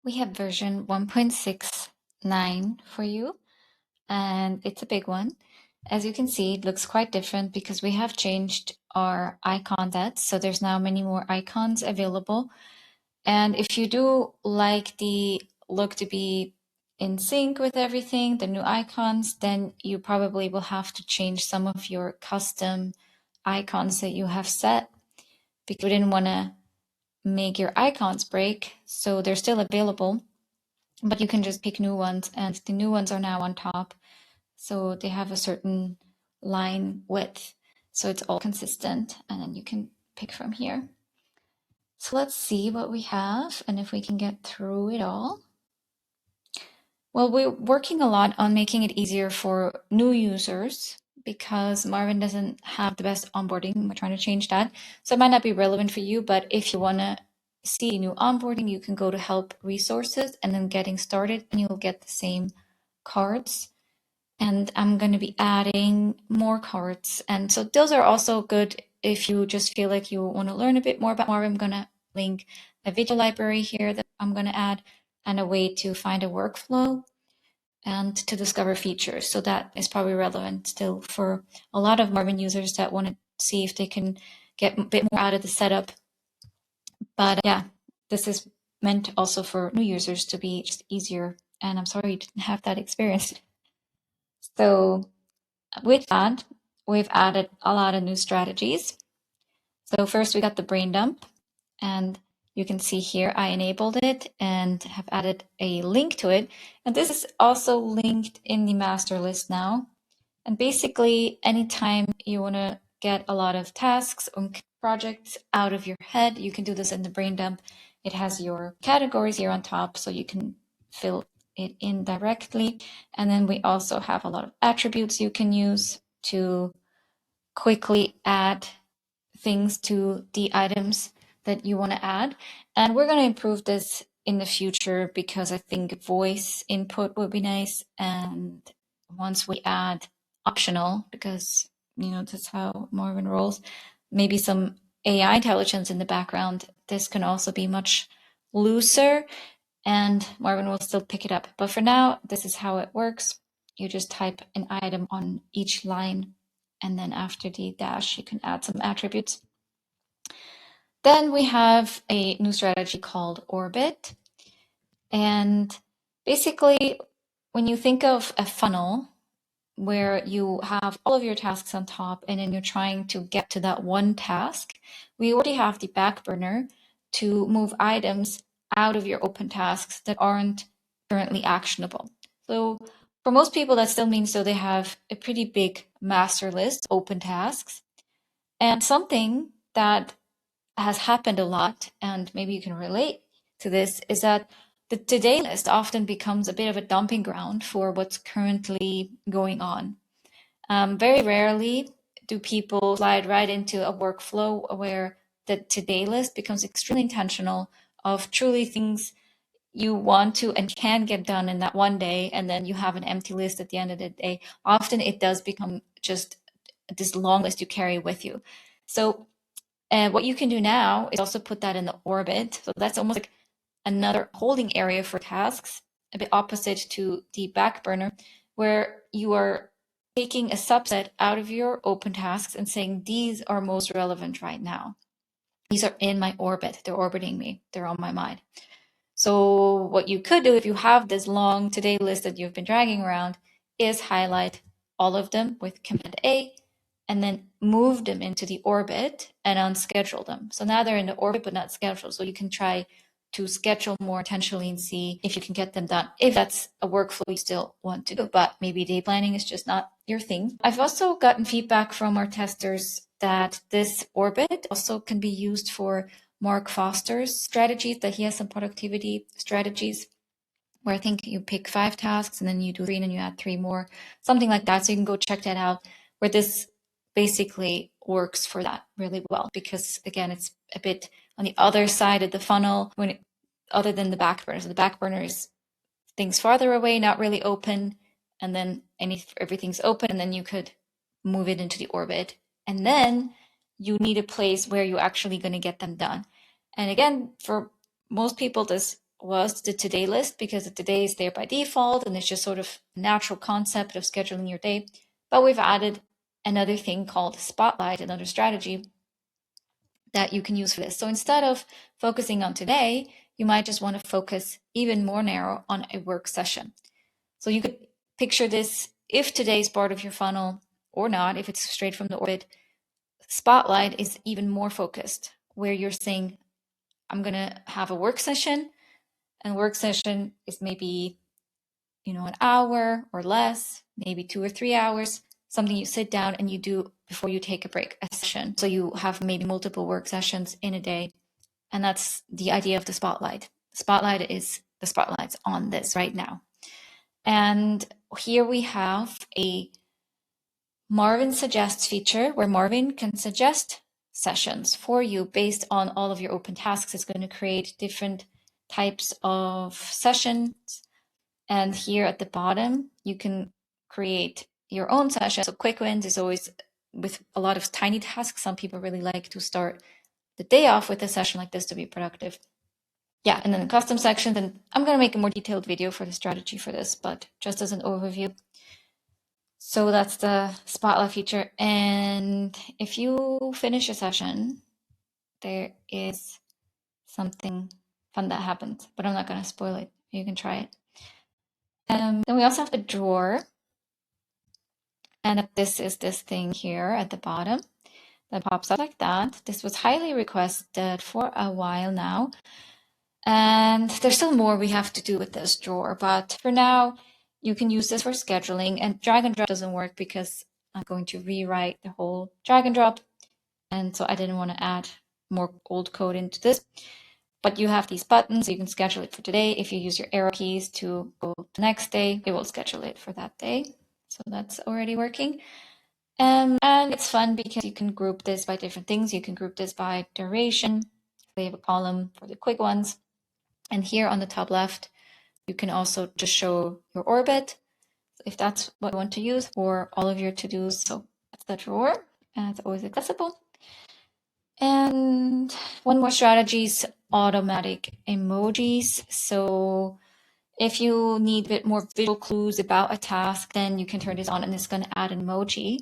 We have version 1.69 for you, and it's a big one. As you can see, it looks quite different because we have changed our icon sets, so there's now many more icons available. And if you do like the look to be in sync with everything, the new icons, then you probably will have to change some of your custom icons that you have set because we didn't want to make your icons break, so they're still available. But you can just pick new ones, and the new ones are now on top. So they have a certain line width. So it's all consistent, and then you can pick from here. So let's see what we have and if we can get through it all. Well, we're working a lot on making it easier for new users because Marvin doesn't have the best onboarding. We're trying to change that. So it might not be relevant for you, but if you want to see new onboarding, you can go to help resources and then getting started, and you'll get the same cards. And I'm going to be adding more cards. And so those are also good if you just feel like you want to learn a bit more about Marvin. I'm going to link a video library here that I'm going to add and a way to find a workflow and to discover features. So that is probably relevant still for a lot of Marvin users that want to see if they can get a bit more out of the setup. But yeah, this is meant also for new users to be just easier. And I'm sorry you didn't have that experience. So with that, we've added a lot of new strategies. So first we got the brain dump, and you can see here I enabled it and have added a link to it. And this is also linked in the master list now. And basically, anytime you want to get a lot of tasks or projects out of your head, you can do this in the brain dump. It has your categories here on top, so you can fill it in directly. And then we also have a lot of attributes you can use to quickly add things to the items that you want to add. And we're going to improve this in the future because I think voice input would be nice. And once we add optional, because that's how Marvin rolls, maybe some AI intelligence in the background, this can also be much looser and Marvin will still pick it up. But for now, this is how it works. You just type an item on each line, and then after the dash, you can add some attributes. Then we have a new strategy called Orbit. And basically, when you think of a funnel where you have all of your tasks on top and then you're trying to get to that one task, we already have the back burner to move items out of your open tasks that aren't currently actionable. So for most people, that still means they have a pretty big master list, open tasks. And something that has happened a lot, and maybe you can relate to this, is that the to-do list often becomes a bit of a dumping ground for what's currently going on. Very rarely do people slide right into a workflow where the to-do list becomes extremely intentional of truly things you want to and can get done in that one day, and then you have an empty list at the end of the day. Often it does become just this long list you carry with you. So what you can do now is also put that in the orbit. So that's almost like another holding area for tasks, a bit opposite to the back burner, where you are taking a subset out of your open tasks and saying, these are most relevant right now. These are in my orbit. They're orbiting me. They're on my mind. So what you could do if you have this long to-do list that you've been dragging around is highlight all of them with Command A and then move them into the orbit and unschedule them. So now they're in the orbit but not scheduled. So you can try to schedule more intentionally and see if you can get them done, if that's a workflow you still want to do. But maybe day planning is just not your thing. I've also gotten feedback from our testers that this orbit also can be used for Mark Foster's strategies, that he has some productivity strategies where I think you pick 5 tasks and then you do 3 and then you add 3 more, something like that. So you can go check that out, where this basically works for that really well, because again, it's a bit on the other side of the funnel other than the back burner. So the back burner is things farther away, not really open, and then everything's open, and then you could move it into the orbit. And then you need a place where you're actually going to get them done. And again, for most people, this was the today list, because the today is there by default and it's just sort of a natural concept of scheduling your day. But we've added another thing called Spotlight, another strategy that you can use for this. So instead of focusing on today, you might just want to focus even more narrow on a work session. So you could picture this, if today is part of your funnel or not, if it's straight from the orbit, Spotlight is even more focused, where you're saying, I'm going to have a work session, and work session is maybe, an hour or less, maybe 2 or 3 hours, something you sit down and you do before you take a break, a session. So you have maybe multiple work sessions in a day. And that's the idea of the spotlight. Spotlight is the spotlight's on this right now. And here we have a Marvin Suggests feature, where Marvin can suggest sessions for you based on all of your open tasks. It's going to create different types of sessions. And here at the bottom, you can create your own session. So quick wins is always with a lot of tiny tasks. Some people really like to start the day off with a session like this to be productive. Yeah, and then the custom sections, and I'm going to make a more detailed video for the strategy for this, but just as an overview. So that's the spotlight feature. And if you finish a session, there is something fun that happens, but I'm not going to spoil it. You can try it. Then we also have the drawer. And this is this thing here at the bottom that pops up like that. This was highly requested for a while now. And there's still more we have to do with this drawer, but for now, you can use this for scheduling. And drag and drop doesn't work because I'm going to rewrite the whole drag and drop. And so I didn't want to add more old code into this. But you have these buttons, so you can schedule it for today. If you use your arrow keys to go to the next day, it will schedule it for that day. So that's already working. And it's fun because you can group this by different things. You can group this by duration. They have a column for the quick ones. And here on the top left, you can also just show your orbit, if that's what you want to use for all of your to-dos. So that's the drawer, and it's always accessible. And one more strategy is automatic emojis. So if you need a bit more visual clues about a task, then you can turn this on, and it's going to add an emoji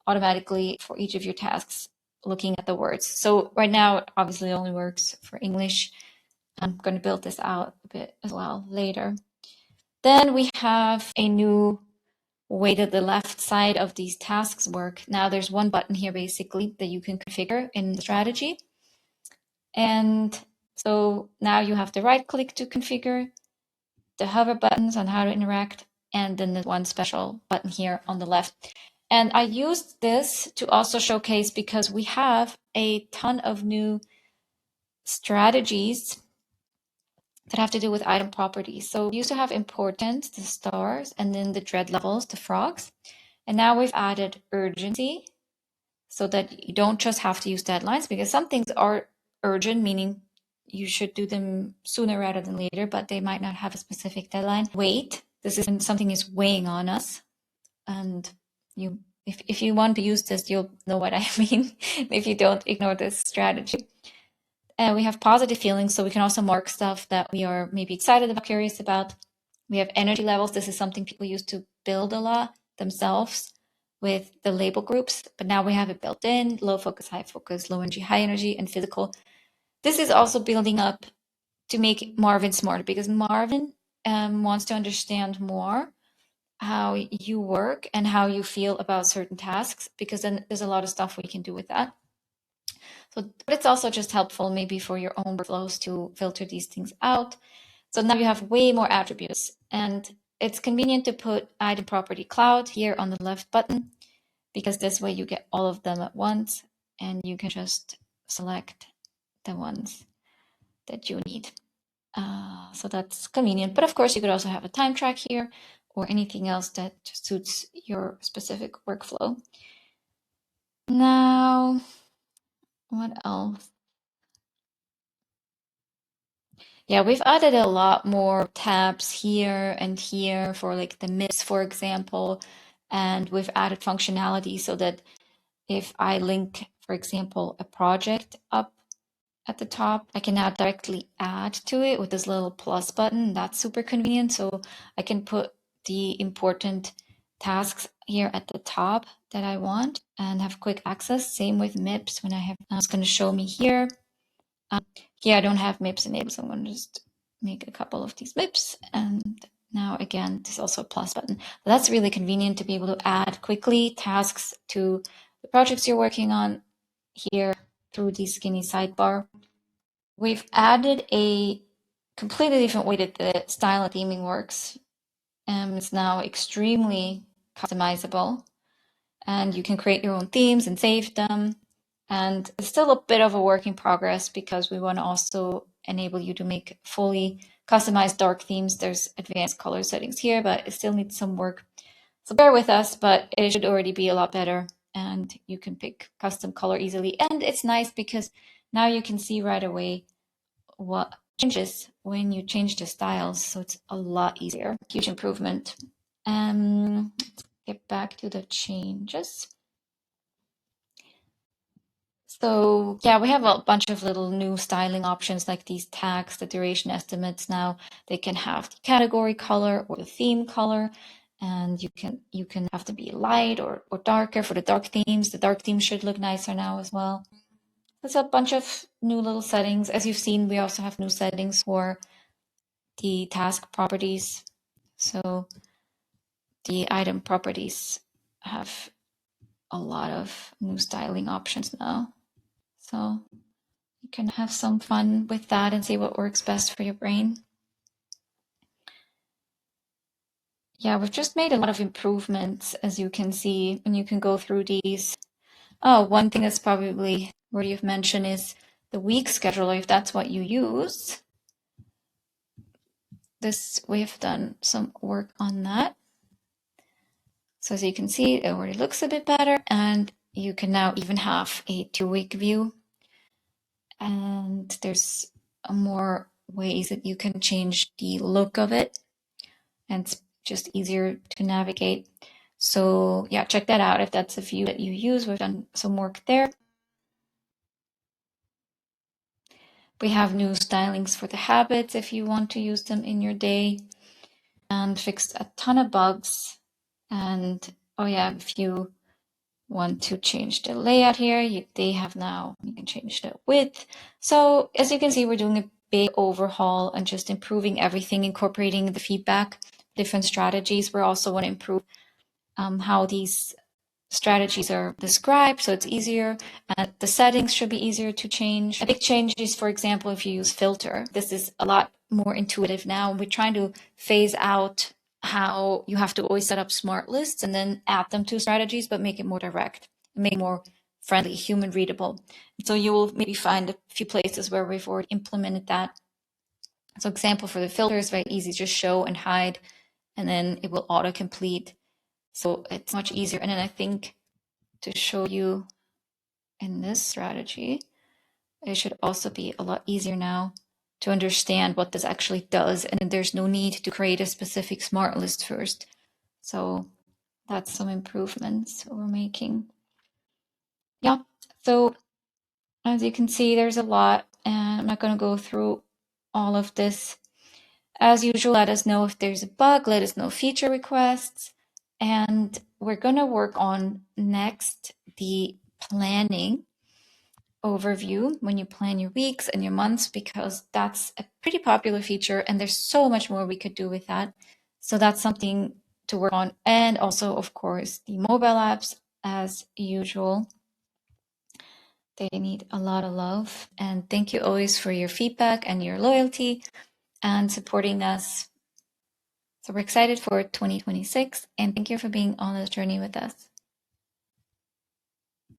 automatically for each of your tasks, looking at the words. So right now, it obviously only works for English. I'm going to build this out a bit as well later. Then we have a new way that the left side of these tasks work. Now there's one button here basically that you can configure in the strategy. And so now you have the right click to configure, the hover buttons on how to interact, and then the one special button here on the left. And I used this to also showcase, because we have a ton of new strategies that have to do with item properties. So we used to have importance, the stars, and then the dread levels, the frogs. And now we've added urgency, so that you don't just have to use deadlines, because some things are urgent, meaning you should do them sooner rather than later, but they might not have a specific deadline. Weight, this is when something is weighing on us. And if you want to use this, you'll know what I mean. If you don't, ignore this strategy. We have positive feelings, so we can also mark stuff that we are maybe excited about, curious about. We have energy levels. This is something people used to build a lot themselves with the label groups, but now we have it built in: low focus, low energy, high energy, and physical. This is also building up to make Marvin smarter, because Marvin wants to understand more how you work and how you feel about certain tasks, because then there's a lot of stuff we can do with that. So, but it's also just helpful maybe for your own workflows to filter these things out. So now you have way more attributes, and it's convenient to put item property cloud here on the left button, because this way you get all of them at once, and you can just select the ones that you need. So that's convenient. But of course, you could also have a time track here, or anything else that suits your specific workflow. Now, what else? Yeah, we've added a lot more tabs here and here for like the MIPS, for example, and we've added functionality so that if I link, for example, a project up at the top. I can now directly add to it with this little plus button. That's super convenient. So I can put the important tasks here at the top that I want and have quick access. Same with MIPS when I have, now it's going to show me here. Here I don't have MIPS enabled, so I'm going to just make a couple of these MIPS. And now again, there's also a plus button. But that's really convenient to be able to add quickly tasks to the projects you're working on here through the skinny sidebar. We've added a completely different way that the style and theming works. It's now extremely customizable, and you can create your own themes and save them. And it's still a bit of a work in progress because we want to also enable you to make fully customized dark themes. There's advanced color settings here, but it still needs some work. So bear with us, but it should already be a lot better, and you can pick custom color easily. And it's nice because now you can see right away what changes when you change the styles. So it's a lot easier. Huge improvement. Let's get back to the changes. So yeah, we have a bunch of little new styling options like these tags, the duration estimates. Now they can have the category color or the theme color, and you can have to be light or darker for the dark themes. The dark themes should look nicer now as well. There's a bunch of new little settings. As you've seen, we also have new settings for the task properties. So the item properties have a lot of new styling options now. So you can have some fun with that and see what works best for your brain. Yeah, we've just made a lot of improvements, as you can see, and you can go through these. Oh, one thing that's probably worthy of mention is the week scheduler, if that's what you use. We've done some work on that. So as you can see, it already looks a bit better, and you can now even have a 2-week view. And there's more ways that you can change the look of it, and it's just easier to navigate. So yeah, check that out if that's a view that you use. We've done some work there. We have new stylings for the habits if you want to use them in your day, and fixed a ton of bugs. And oh yeah, if you want to change the layout here, you can change the width. So as you can see, we're doing a big overhaul and just improving everything, incorporating the feedback, different strategies. We also want to improve how these strategies are described, so it's easier. The settings should be easier to change. A big change is, for example, if you use filter. This is a lot more intuitive now. We're trying to phase out how you have to always set up smart lists and then add them to strategies, but make it more direct, make it more friendly, human readable. So you will maybe find a few places where we've already implemented that. So example for the filter is very easy, just show and hide, and then it will auto-complete. So it's much easier. And then I think to show you in this strategy, it should also be a lot easier now to understand what this actually does. And there's no need to create a specific smart list first. So that's some improvements we're making. Yeah, so as you can see, there's a lot, and I'm not going to go through all of this. As usual, let us know if there's a bug, let us know feature requests, and we're going to work on next the planning overview when you plan your weeks and your months, because that's a pretty popular feature and there's so much more we could do with that. So that's something to work on. And also, of course, the mobile apps, as usual, they need a lot of love. And thank you always for your feedback and your loyalty and supporting us. So we're excited for 2026, and thank you for being on this journey with us.